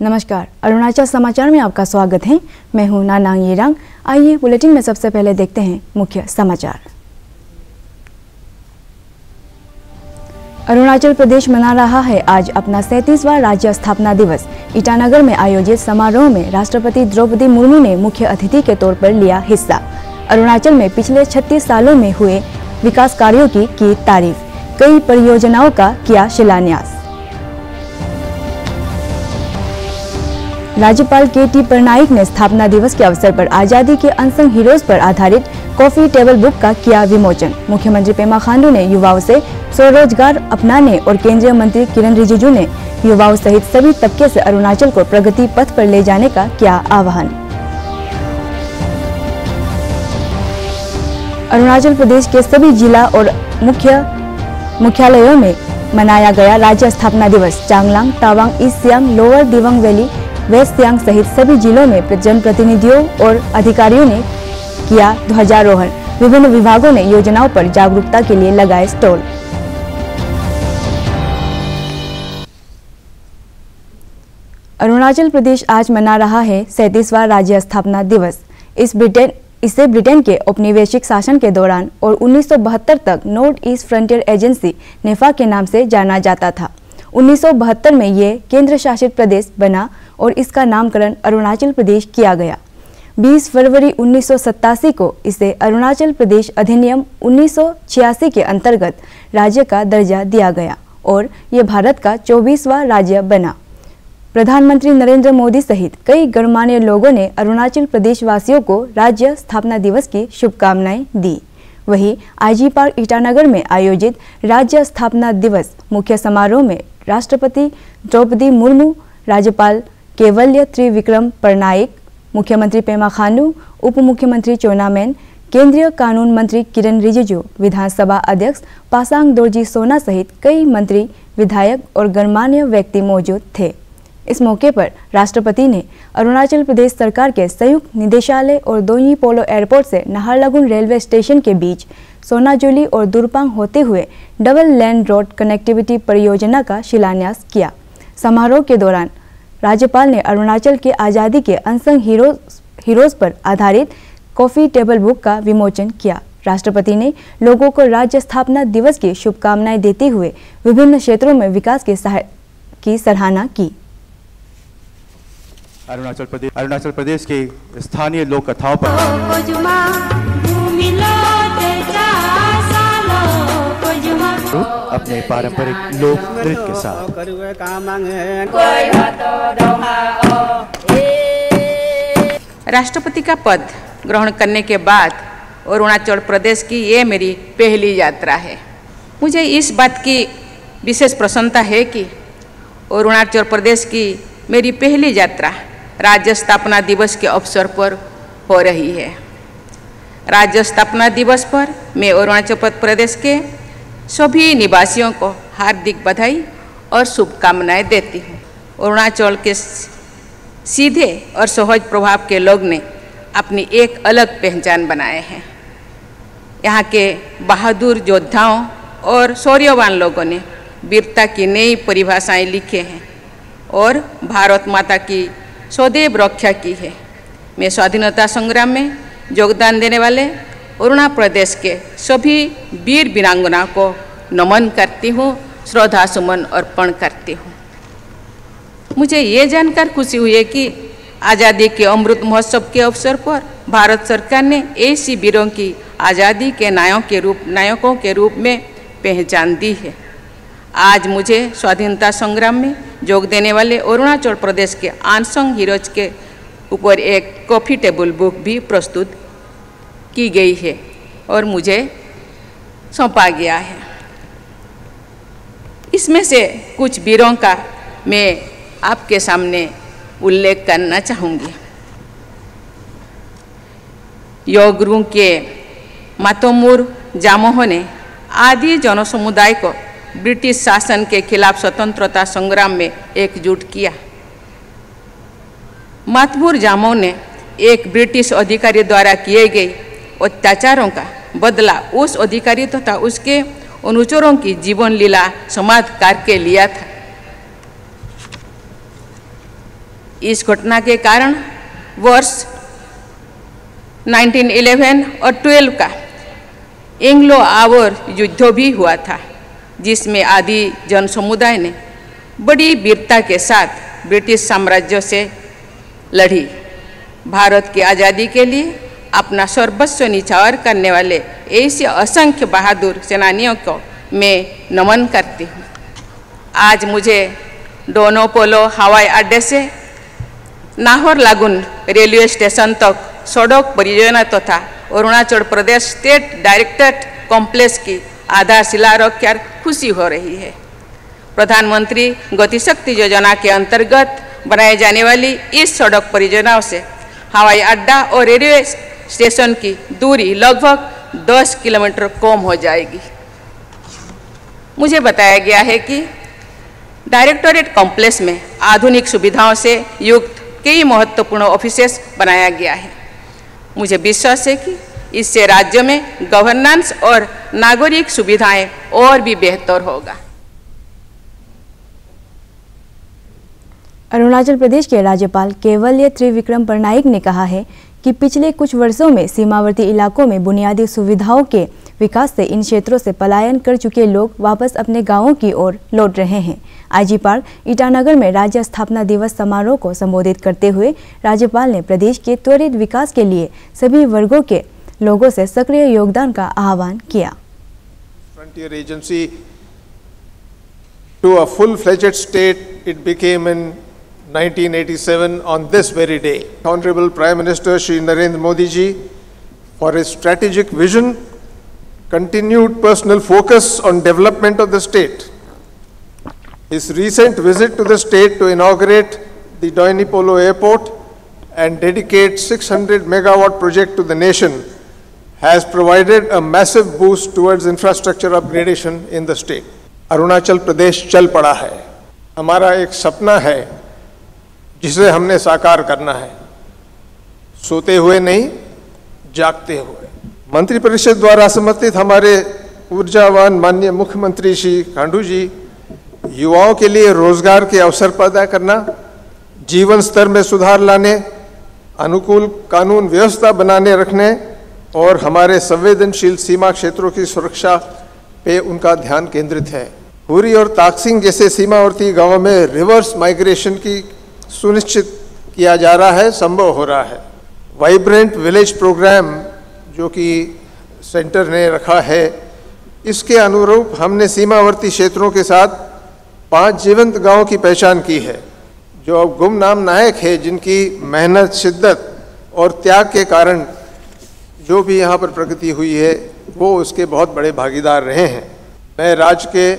नमस्कार, अरुणाचल समाचार में आपका स्वागत है। मैं हूं नानांग येरांग। आइए बुलेटिन में सबसे पहले देखते हैं मुख्य समाचार। अरुणाचल प्रदेश मना रहा है आज अपना 37वां राज्य स्थापना दिवस। ईटानगर में आयोजित समारोह में राष्ट्रपति द्रौपदी मुर्मू ने मुख्य अतिथि के तौर पर लिया हिस्सा। अरुणाचल में पिछले 36 सालों में हुए विकास कार्यों की तारीफ। कई परियोजनाओं का किया शिलान्यास। राज्यपाल के.टी. पटनायक ने स्थापना दिवस के अवसर पर आजादी के अनसंग हीरोज पर आधारित कॉफी टेबल बुक का किया विमोचन। मुख्यमंत्री पेमा खांडू ने युवाओं से स्वरोजगार अपनाने और केंद्रीय मंत्री किरण रिजिजू ने युवाओं सहित सभी तबके से अरुणाचल को प्रगति पथ पर ले जाने का किया आह्वान। अरुणाचल प्रदेश के सभी जिला और मुख्यालयों में मनाया गया राज्य स्थापना दिवस। Changlang, Tawang, East Siang, Lower Dibang Valley, West Siang सहित सभी जिलों में जनप्रतिनिधियों और अधिकारियों ने किया ध्वजारोहण। विभिन्न विभागों ने योजनाओं पर जागरूकता के लिए लगाए स्टॉल। अरुणाचल प्रदेश आज मना रहा है 37वां राज्य स्थापना दिवस। इसे ब्रिटेन के औपनिवेशिक शासन के दौरान और 1972 तक नॉर्थ ईस्ट फ्रंटियर एजेंसी नेफा के नाम से जाना जाता था। 1972 में ये केंद्र शासित प्रदेश बना और इसका नामकरण अरुणाचल प्रदेश किया गया। 20 फरवरी 1987 को इसे अरुणाचल प्रदेश अधिनियम 1986 के अंतर्गत राज्य का दर्जा दिया गया और ये भारत का 24वां राज्य बना। प्रधानमंत्री नरेंद्र मोदी सहित कई गणमान्य लोगों ने अरुणाचल प्रदेश वासियों को राज्य स्थापना दिवस की शुभकामनाएं दी। वहीं आईजी पार्क ईटानगर में आयोजित राज्य स्थापना दिवस मुख्य समारोह में राष्ट्रपति द्रौपदी मुर्मू, राज्यपाल केवल्य त्रिविक्रम पटनायक, मुख्यमंत्री पेमा खांडू, उप मुख्यमंत्री चोना मेन, केंद्रीय कानून मंत्री किरण रिजिजू, विधानसभा अध्यक्ष पासांग दोरजी सोना सहित कई मंत्री, विधायक और गणमान्य व्यक्ति मौजूद थे। इस मौके पर राष्ट्रपति ने अरुणाचल प्रदेश सरकार के संयुक्त निदेशालय और दोन्यी पोलो एयरपोर्ट से नाहरलगुन रेलवे स्टेशन के बीच सोनाजुली और दुरपांग होते हुए डबल लेन रोड कनेक्टिविटी परियोजना का शिलान्यास किया। समारोह के दौरान राज्यपाल ने अरुणाचल के आज़ादी के अनसंग हीरोज पर आधारित कॉफी टेबल बुक का विमोचन किया। राष्ट्रपति ने लोगों को राज्य स्थापना दिवस की शुभकामनाएं देते हुए विभिन्न क्षेत्रों में विकास की सराहना की। अरुणाचल प्रदेश के स्थानीय लोक कथाओं पर अपने पारंपरिक लोक नृत्य के साथ राष्ट्रपति का पद ग्रहण करने के बाद अरुणाचल प्रदेश की ये मेरी पहली यात्रा है। मुझे इस बात की विशेष प्रसन्नता है कि अरुणाचल प्रदेश की मेरी पहली यात्रा राज्य स्थापना दिवस के अवसर पर हो रही है। राज्य स्थापना दिवस पर मैं अरुणाचल प्रदेश के सभी निवासियों को हार्दिक बधाई और शुभकामनाएं देती हूँ। अरुणाचल के सीधे और सहज प्रभाव के लोग ने अपनी एक अलग पहचान बनाए हैं। यहाँ के बहादुर योद्धाओं और शौर्यवान लोगों ने वीरता की नई परिभाषाएं लिखे हैं और भारत माता की सदैव रक्षा की है। मैं स्वाधीनता संग्राम में योगदान देने वाले अरुणाचल प्रदेश के सभी वीर वीरांगना को नमन करती हूँ, श्रद्धा सुमन अर्पण करती हूँ। मुझे ये जानकर खुशी हुई है कि आज़ादी के अमृत महोत्सव के अवसर पर भारत सरकार ने ऐसी वीरों की आज़ादी के नायकों के रूप में पहचान दी है। आज मुझे स्वाधीनता संग्राम में योग देने वाले अरुणाचल प्रदेश के अनसंग हीरोज के ऊपर एक कॉफी टेबल बुक भी प्रस्तुत की गई है और मुझे सौंपा गया है। इसमें से कुछ वीरों का मैं आपके सामने उल्लेख करना चाहूँगी। योगरू के मातोमूर जामोह ने आदि जनसमुदाय को ब्रिटिश शासन के खिलाफ स्वतंत्रता संग्राम में एकजुट किया। मातमूर जामोह ने एक ब्रिटिश अधिकारी द्वारा किए गए अत्याचारों का बदला उस अधिकारी तथा उसके अनुचरों की जीवन लीला समाप्त करके लिया था। इस घटना के कारण वर्ष 1911 और 12 का एंग्लो आवर युद्ध भी हुआ था, जिसमें आदि जन समुदाय ने बड़ी वीरता के साथ ब्रिटिश साम्राज्य से लड़ी। भारत की आज़ादी के लिए अपना सर्वस्व निछावर करने वाले ऐसे असंख्य बहादुर सेनानियों को मैं नमन करती हूँ। आज मुझे डोनोपोलो हवाई अड्डे से नाहर लागुन रेलवे स्टेशन तक सड़क परियोजना तथा Arunachal Pradesh state directorate complex की आधारशिला रखकर खुशी हो रही है। प्रधानमंत्री गतिशक्ति योजना के अंतर्गत बनाए जाने वाली इस सड़क परियोजना से हवाई अड्डा और रेलवे स्टेशन की दूरी लगभग 10 किलोमीटर कम हो जाएगी। मुझे बताया गया है कि डायरेक्टरेट कॉम्प्लेक्स में आधुनिक सुविधाओं से युक्त कई महत्वपूर्ण ऑफिसेस बनाया गया है। मुझे विश्वास है कि इससे राज्य में गवर्नेंस और नागरिक सुविधाएं और भी बेहतर होगा। अरुणाचल प्रदेश के राज्यपाल केवल्य त्रिविक्रम पटनायक ने कहा है कि पिछले कुछ वर्षों में सीमावर्ती इलाकों में बुनियादी सुविधाओं के विकास से इन क्षेत्रों से पलायन कर चुके लोग वापस अपने गांवों की ओर लौट रहे हैं। आईजी पार्क ईटानगर में राज्य स्थापना दिवस समारोह को संबोधित करते हुए राज्यपाल ने प्रदेश के त्वरित विकास के लिए सभी वर्गों के लोगों से सक्रिय योगदान का आह्वान किया। Frontier agency to a full-fledged state it became in 1987 on this very day. Honorable Prime Minister Shri Narendra Modi ji, for his strategic vision, continued personal focus on development of the state. His recent visit to the state to inaugurate the Doinipolo Airport and dedicate 600 megawatt project to the nation has provided a massive boost towards infrastructure upgradation in the state. Arunachal Pradesh चल पड़ा है। हमारा एक सपना है जिसे हमने साकार करना है, सोते हुए नहीं जागते हुए। मंत्रिपरिषद द्वारा समर्थित हमारे ऊर्जावान माननीय मुख्यमंत्री श्री खांडू जी युवाओं के लिए रोजगार के अवसर पैदा करना, जीवन स्तर में सुधार लाने, अनुकूल कानून व्यवस्था बनाने रखने और हमारे संवेदनशील सीमा क्षेत्रों की सुरक्षा पे उनका ध्यान केंद्रित है। हुरी और ताकसिंग जैसे सीमावर्ती गांवों में रिवर्स माइग्रेशन की सुनिश्चित किया जा रहा है, संभव हो रहा है। वाइब्रेंट विलेज प्रोग्राम जो कि सेंटर ने रखा है, इसके अनुरूप हमने सीमावर्ती क्षेत्रों के साथ 5 जीवंत गांवों की पहचान की है जो अब गुमनाम नायक है, जिनकी मेहनत, शिद्दत और त्याग के कारण जो भी यहाँ पर प्रगति हुई है वो उसके बहुत बड़े भागीदार रहे हैं। मैं राज्य के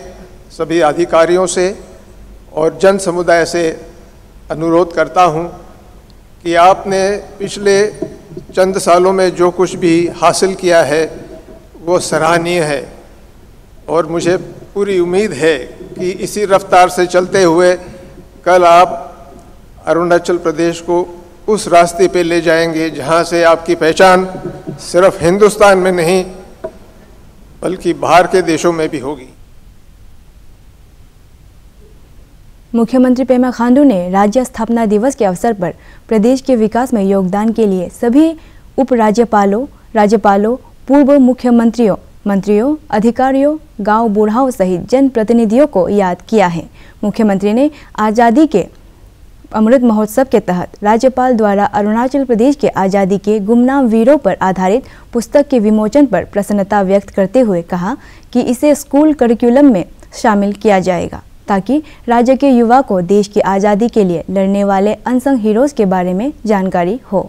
सभी अधिकारियों से और जन समुदाय से अनुरोध करता हूँ कि आपने पिछले चंद सालों में जो कुछ भी हासिल किया है वो सराहनीय है और मुझे पूरी उम्मीद है कि इसी रफ्तार से चलते हुए कल आप अरुणाचल प्रदेश को उस रास्ते पे ले जाएंगे जहाँ से आपकी पहचान सिर्फ हिंदुस्तान में नहीं बल्कि बाहर के देशों में भी होगी। मुख्यमंत्री पेमा खांडू ने राज्य स्थापना दिवस के अवसर पर प्रदेश के विकास में योगदान के लिए सभी उपराज्यपालों, राज्यपालों, पूर्व मुख्यमंत्रियों, मंत्रियों, अधिकारियों, गांव बूढ़ाओं सहित जनप्रतिनिधियों को याद किया है। मुख्यमंत्री ने आज़ादी के अमृत महोत्सव के तहत राज्यपाल द्वारा अरुणाचल प्रदेश के आज़ादी के गुमनाम वीरों पर आधारित पुस्तक के विमोचन पर प्रसन्नता व्यक्त करते हुए कहा कि इसे स्कूल करिकुलम में शामिल किया जाएगा ताकि राज्य के युवा को देश की आज़ादी के लिए लड़ने वाले अनसंग हीरोज के बारे में जानकारी हो।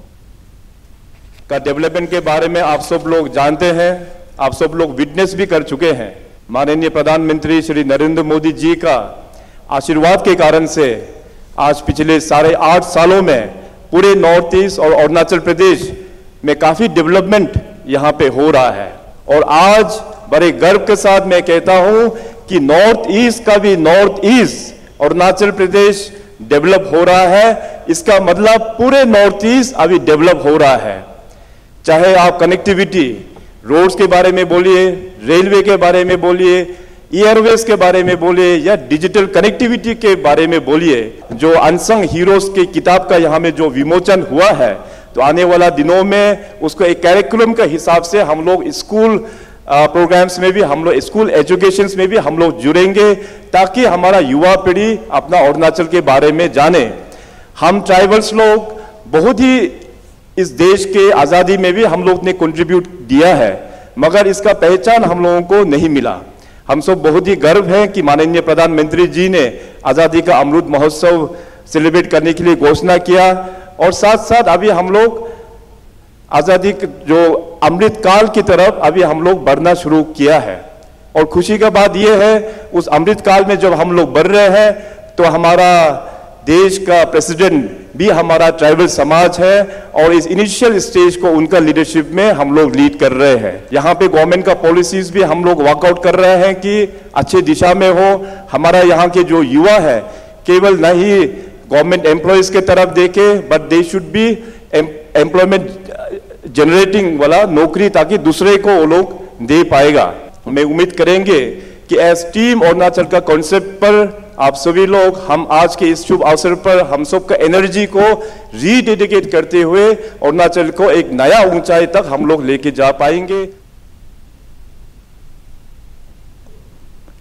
का डेवलपमेंट के बारे में आप सब लोग जानते हैं, आप सब लोग विटनेस भी कर चुके हैं। माननीय प्रधानमंत्री श्री नरेंद्र मोदी जी का आशीर्वाद के कारण से आज पिछले 8.5 सालों में पूरे नॉर्थ ईस्ट और अरुणाचल प्रदेश में काफी डेवलपमेंट यहाँ पे हो रहा है और आज बड़े गर्व के साथ मैं कहता हूँ कि नॉर्थ ईस्ट का भी north east Arunachal Pradesh develop हो रहा है। इसका मतलब पूरे नॉर्थ ईस्ट अभी डेवलप हो रहा है। चाहे आप कनेक्टिविटी, रोड्स के बारे में बोलिए, रेलवे के बारे में बोलिए एयरवेज के बारे में बोलिए या डिजिटल कनेक्टिविटी के बारे में बोलिए, जो अनसंग हीरोज की किताब का यहाँ में जो विमोचन हुआ है, तो आने वाला दिनों में उसको एक कैरिकुलम के हिसाब से हम लोग स्कूल प्रोग्राम्स में भी, हम लोग स्कूल एजुकेशन में भी हम लोग जुड़ेंगे, ताकि हमारा युवा पीढ़ी अपना अरुणाचल के बारे में जाने। हम ट्राइबल्स लोग बहुत ही इस देश के आज़ादी में भी हम लोग ने कंट्रीब्यूट दिया है, मगर इसका पहचान हम लोगों को नहीं मिला। हम सब बहुत ही गर्व है कि माननीय प्रधानमंत्री जी ने आज़ादी का अमृत महोत्सव सेलिब्रेट करने के लिए घोषणा किया, और साथ साथ अभी हम लोग आज़ादी जो अमृत काल की तरफ अभी हम लोग बढ़ना शुरू किया है। और खुशी का बात यह है, उस अमृत काल में जब हम लोग बढ़ रहे हैं, तो हमारा देश का प्रेसिडेंट भी हमारा ट्राइबल समाज है, और इस इनिशियल स्टेज को उनका लीडरशिप में हम लोग लीड कर रहे हैं। यहाँ पे गवर्नमेंट का पॉलिसीज भी हम लोग वर्कआउट कर रहे हैं कि अच्छी दिशा में हो। हमारा यहाँ के जो युवा है केवल नहीं गवर्नमेंट एम्प्लॉयज के तरफ देखे, but they should be employment generating वाला नौकरी, ताकि दूसरे को वो लोग दे पाएगा। मैं उम्मीद करेंगे कि एज टीम अरुणाचल का कॉन्सेप्ट पर आप सभी लोग, हम आज के इस शुभ अवसर पर हम सब का एनर्जी को रीडेडिकेट करते हुए अरुणाचल को एक नया ऊंचाई तक हम लोग लेके जा पाएंगे।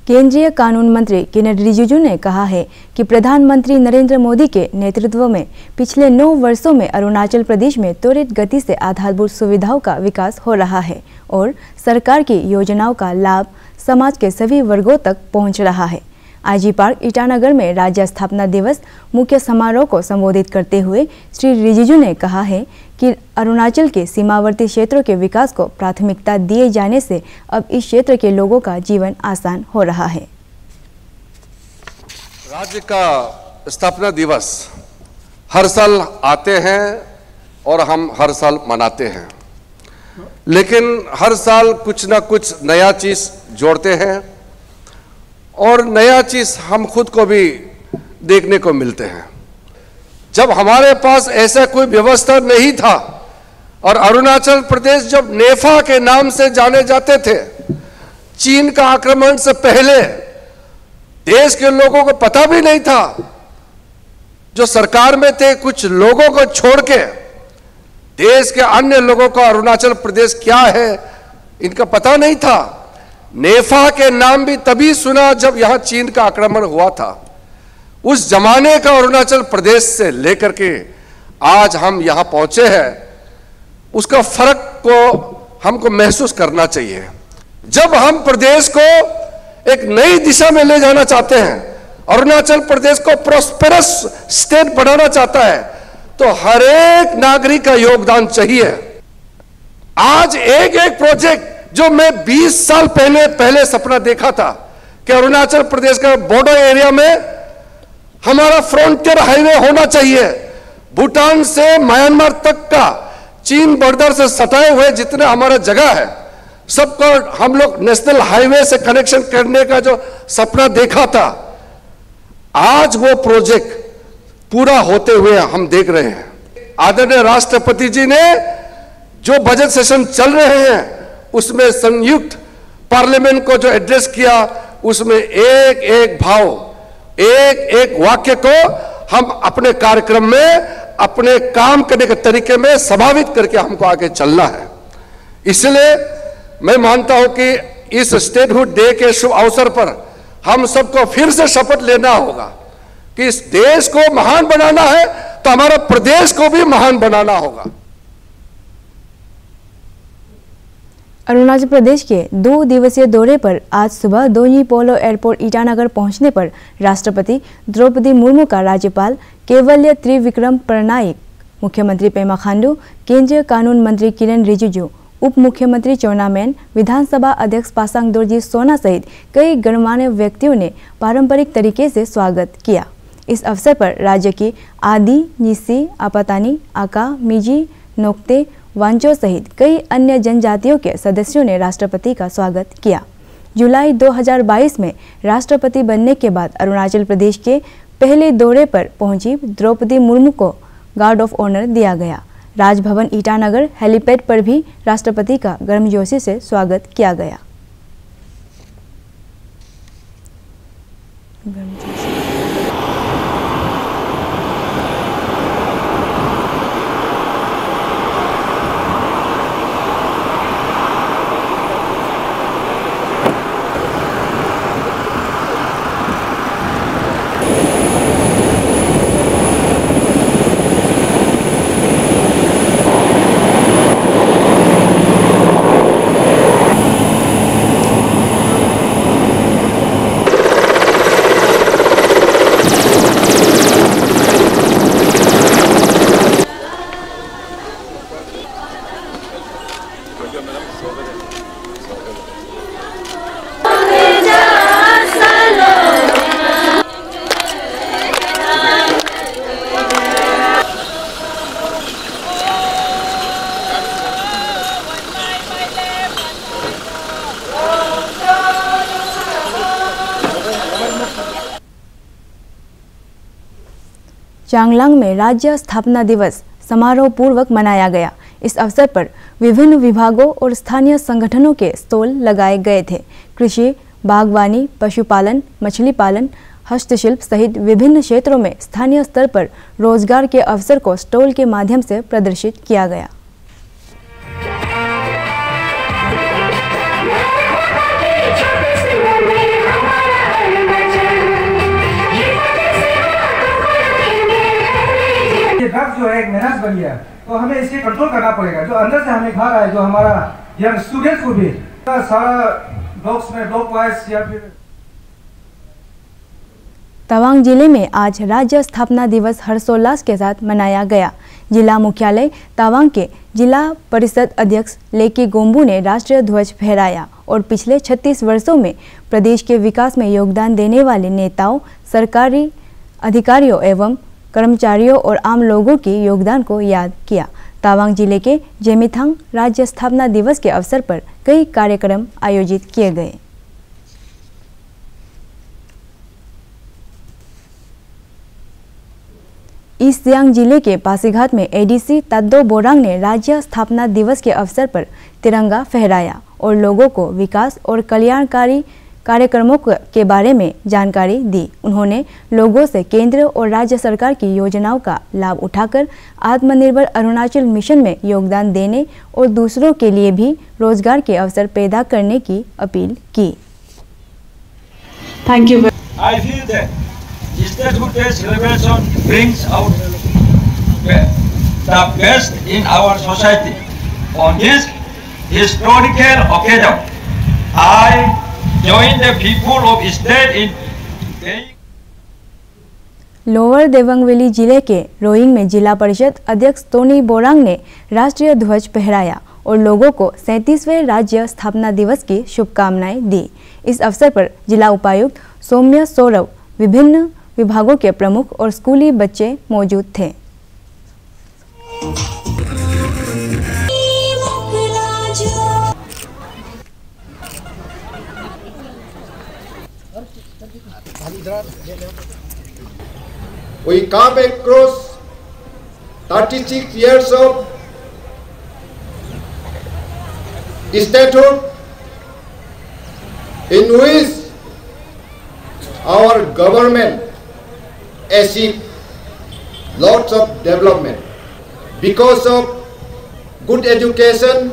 केंद्रीय कानून मंत्री किरेन रिजिजू ने कहा है कि प्रधानमंत्री नरेंद्र मोदी के नेतृत्व में पिछले 9 वर्षों में अरुणाचल प्रदेश में त्वरित गति से आधारभूत सुविधाओं का विकास हो रहा है और सरकार की योजनाओं का लाभ समाज के सभी वर्गों तक पहुंच रहा है। आईजी पार्क ईटानगर में राज्य स्थापना दिवस मुख्य समारोह को संबोधित करते हुए श्री रिजिजू ने कहा है कि अरुणाचल के सीमावर्ती क्षेत्रों के विकास को प्राथमिकता दिए जाने से अब इस क्षेत्र के लोगों का जीवन आसान हो रहा है। राज्य का स्थापना दिवस हर साल आते हैं और हम हर साल मनाते हैं, लेकिन हर साल कुछ ना कुछ नया चीज जोड़ते हैं और नया चीज हम खुद को भी देखने को मिलते हैं। जब हमारे पास ऐसा कोई व्यवस्था नहीं था और अरुणाचल प्रदेश जब नेफा के नाम से जाने जाते थे, चीन का आक्रमण से पहले देश के लोगों को पता भी नहीं था। जो सरकार में थे कुछ लोगों को छोड़ के देश के अन्य लोगों को अरुणाचल प्रदेश क्या है इनका पता नहीं था। नेफा के नाम भी तभी सुना जब यहां चीन का आक्रमण हुआ था। उस जमाने का अरुणाचल प्रदेश से लेकर के आज हम यहां पहुंचे हैं, उसका फर्क को हमको महसूस करना चाहिए। जब हम प्रदेश को एक नई दिशा में ले जाना चाहते हैं, अरुणाचल प्रदेश को प्रॉस्पेरस स्टेट बनाना चाहता है, तो हर एक नागरिक का योगदान चाहिए। आज एक एक प्रोजेक्ट जो मैं 20 साल पहले सपना देखा था कि अरुणाचल प्रदेश का बॉर्डर एरिया में हमारा फ्रंटियर हाईवे होना चाहिए, भूटान से म्यांमार तक का चीन बॉर्डर से सटाए हुए जितने हमारा जगह है सबको हम लोग नेशनल हाईवे से कनेक्शन करने का जो सपना देखा था, आज वो प्रोजेक्ट पूरा होते हुए हम देख रहे हैं। आदरणीय राष्ट्रपति जी ने जो बजट सेशन चल रहे हैं उसमें संयुक्त पार्लियामेंट को जो एड्रेस किया, उसमें एक एक भाव, एक एक वाक्य को हम अपने कार्यक्रम में, अपने काम करने के तरीके में स्वाभाविक करके हमको आगे चलना है। इसलिए मैं मानता हूं कि इस स्टेटहुड डे के शुभ अवसर पर हम सबको फिर से शपथ लेना होगा कि इस देश को महान बनाना है तो हमारा प्रदेश को भी महान बनाना होगा। अरुणाचल प्रदेश के 2 दिवसीय दौरे पर आज सुबह दोन्यी पोलो एयरपोर्ट ईटानगर पहुंचने पर राष्ट्रपति द्रौपदी मुर्मू का राज्यपाल केवल्य त्रिविक्रम परनाइक, मुख्यमंत्री पेमा खांडू, केंद्रीय कानून मंत्री किरेन रिजिजू, उप मुख्यमंत्री चौना मेन, विधानसभा अध्यक्ष पासांग दोरजी सोना सहित कई गणमान्य व्यक्तियों ने पारंपरिक तरीके से स्वागत किया। इस अवसर पर राज्य की आदि, निसी, आपातानी, आका, मिजी, नोक्ते, वांचो सहित कई अन्य जनजातियों के सदस्यों ने राष्ट्रपति का स्वागत किया। जुलाई 2022 में राष्ट्रपति बनने के बाद अरुणाचल प्रदेश के पहले दौरे पर पहुंची द्रौपदी मुर्मू को गार्ड ऑफ ऑनर दिया गया। राजभवन ईटानगर हेलीपैड पर भी राष्ट्रपति का गर्मजोशी से स्वागत किया गया। चांगलांग में राज्य स्थापना दिवस समारोह पूर्वक मनाया गया। इस अवसर पर विभिन्न विभागों और स्थानीय संगठनों के स्टॉल लगाए गए थे। कृषि, बागवानी, पशुपालन, मछली पालन, हस्तशिल्प सहित विभिन्न क्षेत्रों में स्थानीय स्तर पर रोजगार के अवसर को स्टॉल के माध्यम से प्रदर्शित किया गया। ड्रग्स जो है एक मेनास बन गया, तो हमें इसे कंट्रोल करना पड़ेगा। जो अंदर से हमें खा रहा है, जो हमारा यंग स्टूडेंट्स को भी सारा ब्लॉक्स में ब्लॉक वाइज या फिर। तवांग जिले में आज राज्य स्थापना दिवस हर्षोल्लास के साथ मनाया गया। जिला मुख्यालय तवांग के जिला परिषद अध्यक्ष लेकी गोम्बू ने राष्ट्रीय ध्वज फहराया और पिछले 36 वर्षों में प्रदेश के विकास में योगदान देने वाले नेताओं, सरकारी अधिकारियों एवं कर्मचारियों और आम लोगों के योगदान को याद किया। तवांग जिले के जेमिथांग राज्य स्थापना दिवस के अवसर पर कई कार्यक्रम आयोजित किए गए। ईस्ट सियांग जिले के पासीघाट में एडीसी तद्दो बोरांग ने राज्य स्थापना दिवस के अवसर पर तिरंगा फहराया और लोगों को विकास और कल्याणकारी कार्यक्रमों के बारे में जानकारी दी। उन्होंने लोगों से केंद्र और राज्य सरकार की योजनाओं का लाभ उठाकर आत्मनिर्भर अरुणाचल मिशन में योगदान देने और दूसरों के लिए भी रोजगार के अवसर पैदा करने की अपील की। Thank you. I feel that Statehood Day celebration brings out the best in our society. On this historical occasion, I join the people of state in paying. Lower Dibang valley जिले के रोइंग में जिला परिषद अध्यक्ष Tony Borang ने राष्ट्रीय ध्वज फहराया और लोगों को 37वें राज्य स्थापना दिवस की शुभकामनाएं दी। इस अवसर पर जिला उपायुक्त सौम्य सौरव, विभिन्न विभागों के प्रमुख और स्कूली बच्चे मौजूद थे। We come across 36 years of statehood in which our government achieved lots of development because of good education.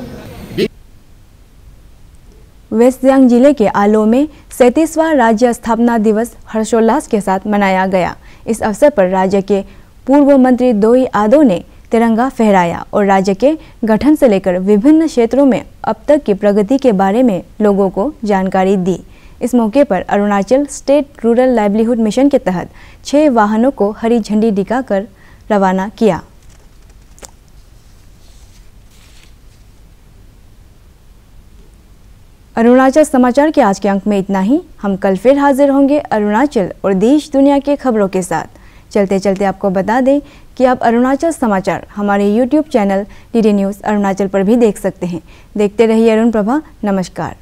West Siang जिले के आलो में 37वां राज्य स्थापना दिवस हर्षोल्लास के साथ मनाया गया। इस अवसर पर राज्य के पूर्व मंत्री दोई आदो ने तिरंगा फहराया और राज्य के गठन से लेकर विभिन्न क्षेत्रों में अब तक की प्रगति के बारे में लोगों को जानकारी दी। इस मौके पर Arunachal state rural livelihood mission के तहत 6 वाहनों को हरी झंडी दिखाकर रवाना किया। अरुणाचल समाचार के आज के अंक में इतना ही। हम कल फिर हाजिर होंगे अरुणाचल और देश दुनिया के खबरों के साथ। चलते चलते आपको बता दें कि आप अरुणाचल समाचार हमारे YouTube channel DD news Arunachal पर भी देख सकते हैं। देखते रहिए अरुण प्रभा। नमस्कार।